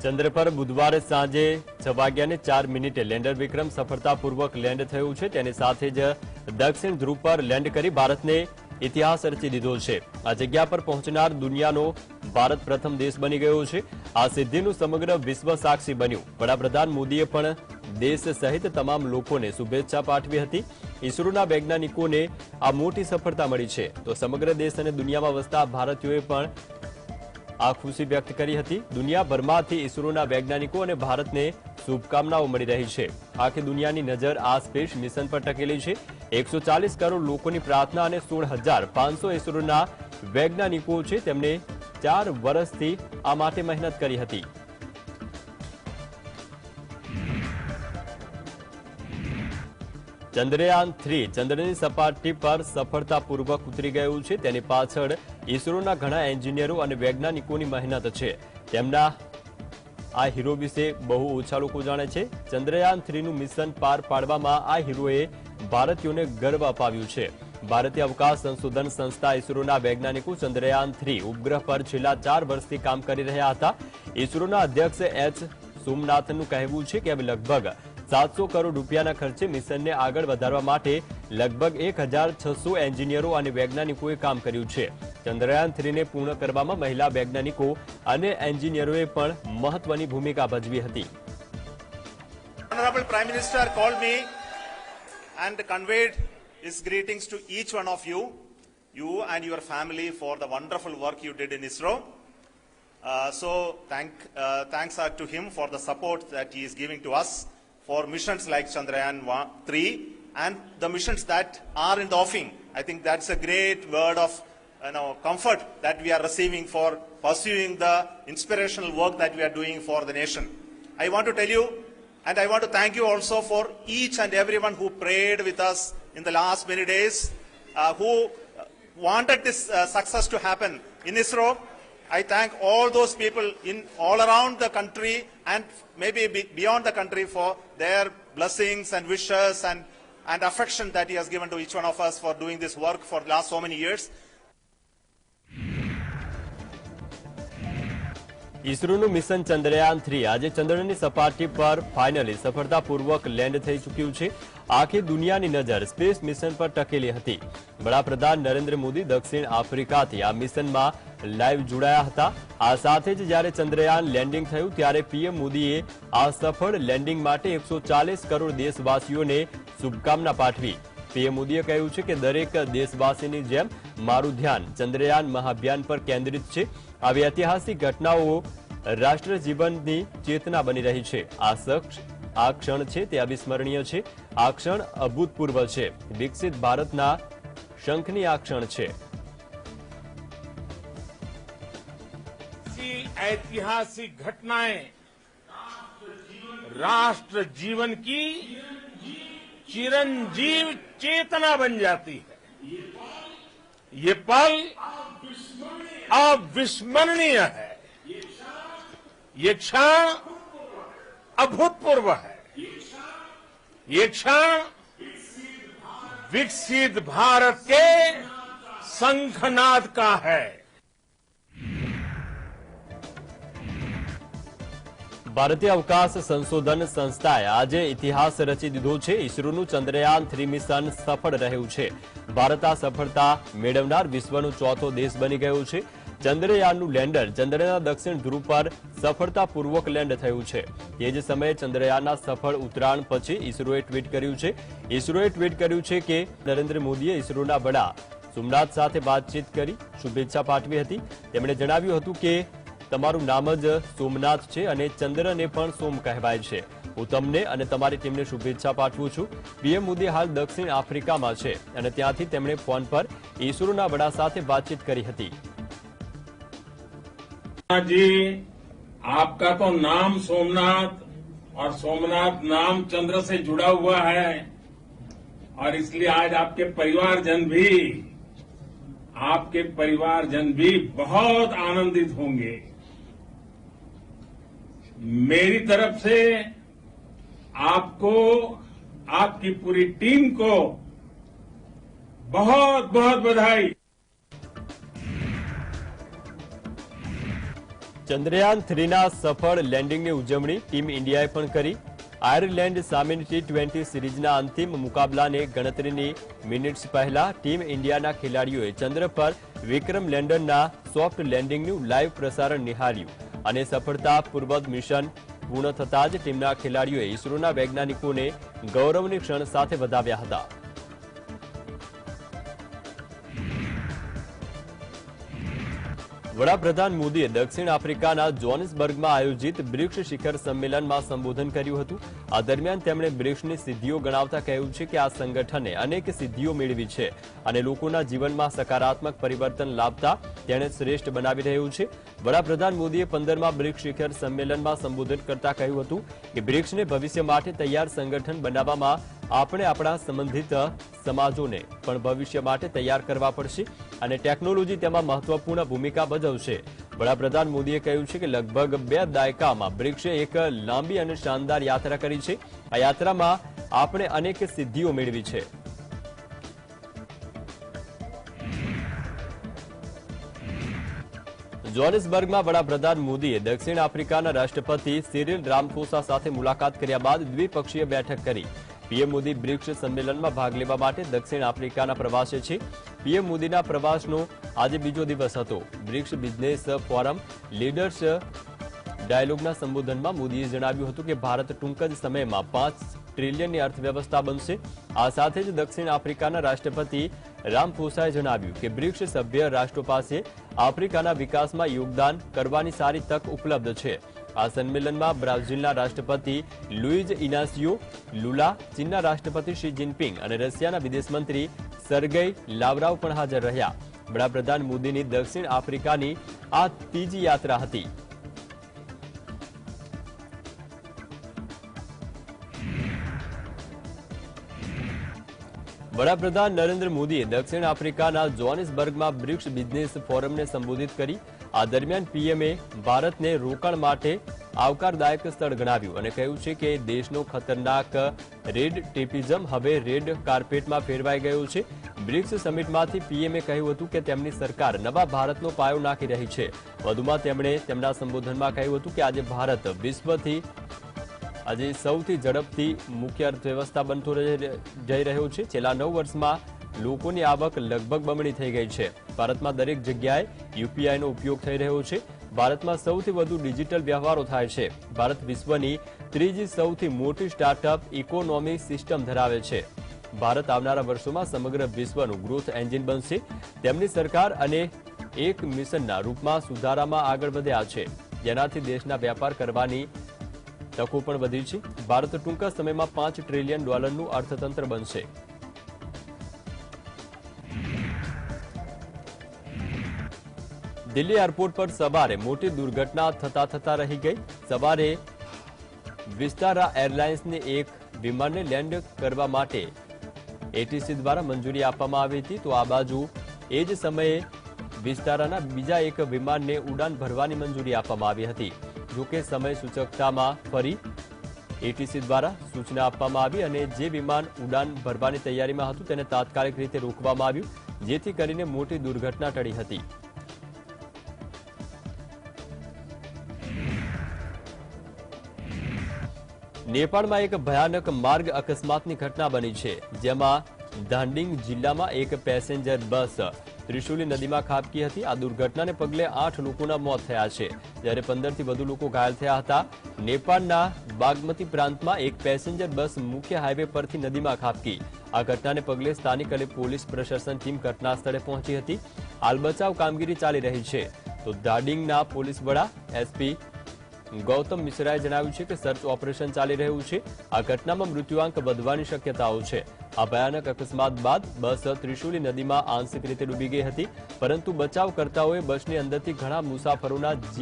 ચંદ્ર પર બુધવારે સાંજે 6:04 લેન્ડર વિક્રમ સફળતાપૂર્વક લેન્ડ થયું છે। તેની સાથે જ દક્ષિણ ધ્રુવ પર લેન્ડ કરી ભારતને ઇતિહાસ રચી દીધો છે। આ જગ્યા પર પહોંચનાર દુનિયાનો ભારત પ્રથમ દેશ બની ગયો છે। આ સિદ્ધિનું સમગ્ર વિશ્વ સાક્ષી બન્યું। વડાપ્રધાન મોદીએ પણ દેશ સહિત તમામ લોકોને શુભેચ્છા પાઠવી હતી। ઇસરોના વૈજ્ઞાનિકોને આ મોટી સફળતા મળી છે, તો સમગ્ર દેશ અને દુનિયામાં વસતા ભારતીયોએ પણ આ ખુશી વ્યક્ત કરી હતી। દુનિયાભરમાંથી ઇસરોના વૈજ્ઞાનિકો અને ભારતને શુભકામનાઓ મળી રહી છે। આખી દુનિયાની નજર આ સ્પેસ મિશન પર ટકેલી છે। 140 કરોડ લોકોની પ્રાર્થના અને 16,500 ઇસરોના વૈજ્ઞાનિકો છે, તેમને 4 વર્ષથી આ માટે મહેનત કરી હતી। ચંદ્રયાન 3 ચંદ્રની સપાટી પર સફળતાપૂર્વક ઉતરી ગયું છે। તેની પાછળ ઇસરોના ઘણા એન્જિનિયરો અને વૈજ્ઞાનિકોની મહેનત છે। તેમના આ હીરો વિશે બહુ ઓછા લોકો જાણે છે। ચંદ્રયાન 3નું મિશન પાર પાડવામાં આ હીરોએ ભારતીયોને ગર્વ અપાવ્યું છે। ભારતીય અવકાશ સંશોધન સંસ્થા ઇસરોના વૈજ્ઞાનિકો ચંદ્રયાન 3 ઉપગ્રહ પર છેલ્લા 4 વર્ષથી કામ કરી રહ્યા હતા। ઇસરોના અધ્યક્ષ એચ સોમનાથનનું કહેવું છે કે હવે લગભગ 700 કરોડ રૂપિયાના ખર્ચે મિશનને આગળ વધારવા માટે લગભગ 1,600 એન્જિનિયરો અને વૈજ્ઞાનિકોએ કામ કર્યું છે। ચંદ્રયાન 3ને પૂર્ણ કરવામાં મહિલા વૈજ્ઞાનિકો અને એન્જિનિયરોએ પણ મહત્વની ભૂમિકા ભજવી હતી। Honorable Prime Minister called me and conveyed his greetings to each one of you, you and your family, for the wonderful work you did in ISRO. So thanks are to him for the support that he is giving to us for missions like Chandrayaan 3 and the missions that are in the offing. I think that's a great word of comfort that we are receiving for pursuing the inspirational work that we are doing for the nation. I want to tell you, and I want to thank you also for each and everyone who prayed with us in the last many days, who wanted this success to happen in ISRO. I thank all those people in all around the country and maybe beyond the country for their blessings and wishes and affection that he has given to each one of us for doing this work for the last so many years. ઇસરોનું mission Chandrayaan 3 આજે ચંદ્રની સપાટી પર finally સફળતાપૂર્વક land થઈ ચૂક્યું છે। આખી દુનિયાની નજર સ્પેસ મિશન પર ટકેલી હતી। વડાપ્રધાન નરેન્દ્ર મોદી દક્ષિણ આફ્રિકાથી આ મિશનમાં લાઈવ જોડાયા હતા। આ સાથે જ જ્યારે ચંદ્રયાન લેન્ડિંગ થયું ત્યારે પીએમ મોદીએ આ સફળ લેન્ડિંગ માટે 140 કરોડ દેશવાસીઓને શુભકામના પાઠવી। પીએમ મોદીએ કહ્યું છે કે દરેક દેશવાસીની જેમ મારું ધ્યાન ચંદ્રયાન મહાભિયાન પર કેન્દ્રિત છે। આવી ઐતિહાસિક ઘટનાઓ રાષ્ટ્ર જીવનની ચેતના બની રહી છે। આ ક્ષણ છે તે અવિસ્મરણીય છે। આ ક્ષણ અભૂતપૂર્વ છે। વિકસિત ભારતના શંખની આ ક્ષણ છે। ऐतिहासिक घटनाएं राष्ट्र जीवन की चिरंजीव चेतना बन जाती है। ये पल अविस्मरणीय है। ये क्षण अभूतपूर्व है। ये क्षण विकसित भारत के शंखनाद का है। ભારતીય અવકાશ સંશોધન સંસ્થાએ આજે ઇતિહાસ રચી દીધો છે। ઇસરોનું ચંદ્રયાન 3 મિશન સફળ રહ્યું છે। ભારત આ સફળતા મેળવનાર વિશ્વનો ચોથો દેશ બની ગયો છે। ચંદ્રયાનનું લેન્ડર ચંદ્રના દક્ષિણ ધ્રુવ પર સફળતાપૂર્વક લેન્ડ થયું છે। તે જ સમયે ચંદ્રયાનના સફળ ઉતરાણ પછી ઇસરોએ ટ્વીટ કર્યું છે। ઇસરોએ ટ્વીટ કર્યું છે કે નરેન્દ્ર મોદીએ ઇસરોના વડા સોમનાથ સાથે વાતચીત કરી શુભેચ્છા પાઠવી હતી। તેમણે જણાવ્યું હતું કે તમારું નામ જ સોમનાથ છે અને ચંદ્રને પણ સોમ કહેવાય છે। હું તમને અને તમારી ટીમને શુભેચ્છા પાઠવું છું। પીએમ મોદી હાલ દક્ષિણ આફ્રિકામાં છે અને ત્યાંથી તેમણે ફોન પર ઇસરોના વડા સાથે વાતચીત કરી હતી। जी, आपका तो नाम सोमनाथ और सोमनाथ नाम चंद्र से जुड़ा हुआ है और इसलिए आज आपके परिवारजन भी बहुत आनंदित होंगे। मेरी तरफ से आपको, आपकी पूरी टीम को बहुत बहुत बधाई। ચંદ્રયાન 3ના સફળ લેન્ડિંગની ઉજવણી ટીમ ઇન્ડિયાએ પણ કરી. આયર્લેન્ડ સામેની T20 સિરીઝના અંતિમ મુકાબલાને ગણતરીની મિનિટ્સ પહેલા ટીમ ઇન્ડિયાના ખેલાડીઓએ ચંદ્ર પર વિક્રમ લેન્ડરના સોફ્ટ લેન્ડિંગનું લાઈવ પ્રસારણ નિહાળ્યું અને સફળતાપૂર્વક મિશન પૂર્ણ થતાં જ ટીમના ખેલાડીઓએ ઇસરોના વૈજ્ઞાનિકોને ગૌરવની ક્ષણ સાથે વધાવ્યા હતા. વડાપ્રધાન મોદીએ દક્ષિણ આફ્રિકાના જોહાન્સબર્ગમાં આયોજિત બ્રિક્સ શિખર સંમેલનમાં સંબોધન કર્યું હતું. આ દરમિયાન તેમણે બ્રિક્સની સિદ્ધિઓ ગણાવતા કહ્યું છે કે આ સંગઠને અનેક સિદ્ધિઓ મેળવી છે અને લોકોના જીવનમાં સકારાત્મક પરિવર્તન લાવતા તેને શ્રેષ્ઠ બનાવી રહ્યું છે. વડાપ્રધાન મોદીએ 15મા બ્રિક્સ શિખર સંમેલનમાં સંબોધન કરતા કહ્યું હતું કે બ્રિક્સને ભવિષ્ય માટે તૈયાર સંગઠન બનાવવામાં આપણે આપણા સંબંધિત સમાજોને પણ ભવિષ્ય માટે તૈયાર કરવા પડશે અને ટેકનોલોજી તેમાં મહત્વપૂર્ણ ભૂમિકા ભજવશે. વડાપ્રધાન મોદીએ કહ્યું છે કે લગભગ 2 દાયકામાં બ્રિક્સે એક લાંબી અને શાનદાર યાત્રા કરી છે. આ યાત્રામાં આપણે અનેક સિદ્ધિઓ મેળવી છે. જોહાન્સબર્ગમાં વડાપ્રધાન મોદીએ દક્ષિણ આફ્રિકાના રાષ્ટ્રપતિ સિરિલ રામફોસા સાથે મુલાકાત કર્યા બાદ દ્વિપક્ષીય બેઠક કરી. પીએમ મોદી બ્રિક્સ સંમેલનમાં ભાગ લેવા માટે દક્ષિણ આફ્રિકાના પ્રવાસે છે. પીએમ મોદીના પ્રવાસનો આજે બીજો દિવસ હતો. બ્રિક્સ બિઝનેસ ફોરમ લીડર્સ ડાયલોગના સંબોધનમાં મોદીએ જણાવ્યું હતું કે ભારત ટૂંક જ સમયમાં 5 ટ્રિલિયનની અર્થવ્યવસ્થા બનશે. આ સાથે જ દક્ષિણ આફ્રિકાના રાષ્ટ્રપતિ રામફોસાએ જણાવ્યું કે બ્રિક્સ સભ્ય રાષ્ટ્રો પાસે આફ્રિકાના વિકાસમાં યોગદાન કરવાની સારી તક ઉપલબ્ધ છે. આ સંમેલનમાં બ્રાઝિલના રાષ્ટ્રપતિ લુઇઝ ઇનાસિયો લુલા, ચીનના રાષ્ટ્રપતિ શી જિનપિંગ અને રશિયાના વિદેશ મંત્રી સર્ગેઈ લાવરાવ પણ હાજર રહ્યા. વડાપ્રધાન મોદીની દક્ષિણ આફ્રિકાની આ ત્રીજી યાત્રા હતી. વડાપ્રધાન નરેન્દ્ર મોદીએ દક્ષિણ આફ્રિકાના જોહાન્સબર્ગમાં બ્રિક્સ બિઝનેસ ફોરમને સંબોધિત કરી. આ દરમિયાન પીએમએ ભારતને રોકાણ માટે આવકારદાયક સ્થળ ગણાવ્યું અને કહ્યું છે કે દેશનો ખતરનાક રેડ ટેપિઝમ હવે રેડ કાર્પેટમાં ફેરવાઈ ગયો છે. બ્રિક્સ સમિટમાંથી પીએમએ કહ્યું હતું કે તેમની સરકાર નવા ભારતનો પાયો નાખી રહી છે. વધુમાં તેમણે તેમના સંબોધનમાં કહ્યું હતું કે આજે ભારત વિશ્વથી આજે સૌથી ઝડપથી મુખ્ય અર્થવ્યવસ્થા બનતો જઈ રહ્યો છે. છેલ્લા 9 વર્ષમાં લોકોની આવક લગભગ બમણી થઈ ગઈ છે. ભારતમાં દરેક જગ્યાએ યુપીઆઈનો ઉપયોગ થઈ રહ્યો છે. ભારતમાં સૌથી વધુ ડિજિટલ વ્યવહારો થાય છે. ભારત વિશ્વની ત્રીજી સૌથી મોટી સ્ટાર્ટઅપ ઇકોનોમી સિસ્ટમ ધરાવે છે. ભારત આવનારા વર્ષોમાં સમગ્ર વિશ્વનું ગ્રોથ એન્જિન બનશે. તેમની સરકાર અને એક મિશનના રૂપમાં સુધારામાં આગળ વધ્યા છે, જેનાથી દેશના વેપાર કરવાની તકો પણ વધી છે. ભારત ટૂંકા સમયમાં $5 ટ્રિલિયન અર્થતંત્ર બનશે. દિલ્હી એરપોર્ટ પર સવારે મોટી દુર્ઘટના થતા રહી ગઈ. સવારે વિસ્તારા એરલાઇન્સને એક વિમાનને લેન્ડ કરવા માટે એટીસી દ્વારા મંજૂરી આપવામાં આવી હતી, તો આ બાજુ એ જ સમયે વિસ્તારાના બીજા એક વિમાનને ઉડાન ભરવાની મંજૂરી આપવામાં આવી હતી. જોકે સમય સૂચકતામાં ફરી એટીસી દ્વારા સૂચના આપવામાં આવી અને જે વિમાન ઉડાન ભરવાની તૈયારીમાં હતું તેને તાત્કાલિક રીતે રોકવામાં આવ્યું, જેથી કરીને મોટી દુર્ઘટના ટળી હતી. નેપાળમાં એક ભયાનક માર્ગ અકસ્માતની ઘટના બની છે, જેમાં દાંડિંગ જિલ્લામાં એક પેસેન્જર બસ ત્રિશુલી નદીમાં ખાબકી હતી. આ દુર્ઘટનાને પગલે 8 લોકોના મોત થયા છે, જ્યારે 15થી વધુ લોકો ઘાયલ થયા હતા. નેપાળના બાગમતી પ્રાંતમાં એક પેસેન્જર બસ મુખ્ય હાઈવે પરથી નદીમાં ખાબકી. આ ઘટનાને પગલે સ્થાનિક અને પોલીસ પ્રશાસન ટીમ ઘટના સ્થળે પહોંચી હતી. હાલ બચાવ કામગીરી ચાલી રહી છે. તો દાંડિંગના પોલીસ વડા એસપી ગૌતમ મિશ્રાએ જણાવ્યું છે કે સર્ચ ઓપરેશન ચાલી રહ્યું છે. આ ઘટનામાં મૃત્યુઆંક વધવાની શક્યતાઓ છે. આ ભયાનક અકસ્માત બાદ બસ ત્રિશુલી નદીમાં આંશિક રીતે ડૂબી ગઈ હતી, પરંતુ બચાવકર્તાઓએ બસની અંદરથી ઘણા મુસાફરોના જીવ